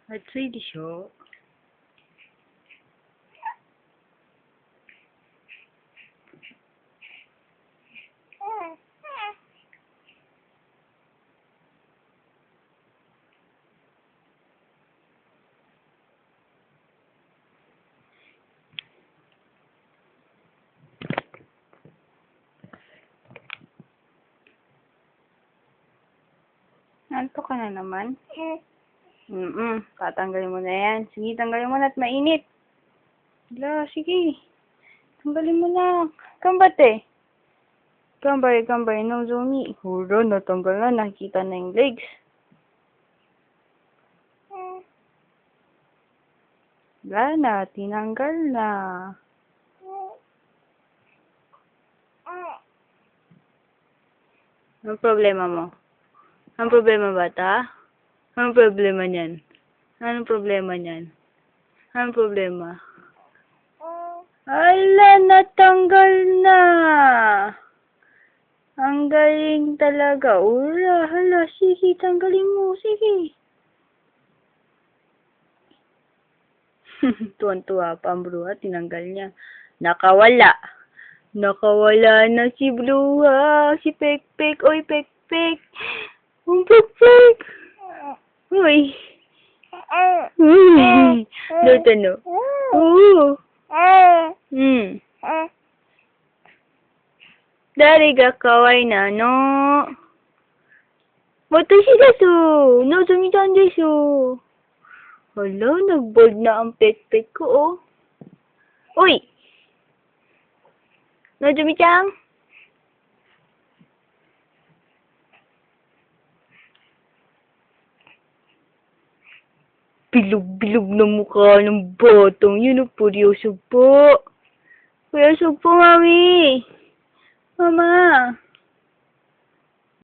暑いでしょ。Nanto ka na naman? Tatanggalin mo na yan. Sige, tanggalin mo na at mainit. Hala, sige. Tanggalin mo na. Kambate. Kambay, no zumi. Huro, natanggal na. Nakikita na yung legs. Wala na, tinanggal na. Anong problema mo? Anong problema, bata? Anong problema niyan? Anong problema niyan? Anong problema? Ala, natanggal na. Ang galing talaga. Hala, sige, tanggalin mo. Sige. Tuwan-tuwa pa ang Bruha, tinanggal niya. Nakawala. Nakawala na si Bruha. Si Pekpek. Oy, Pekpek. Ang Pekpek. Uy. Luto no. Dari ga kawai na no. Watashi desu. Nozomi-chan desu. Hala, nag-bold na ang Pekpek ko, oh. Uy! Nozomi-chan? Bilog-bilog na mukha ng batang yun, oh. Seryoso po. Seryoso po, mami. Mama.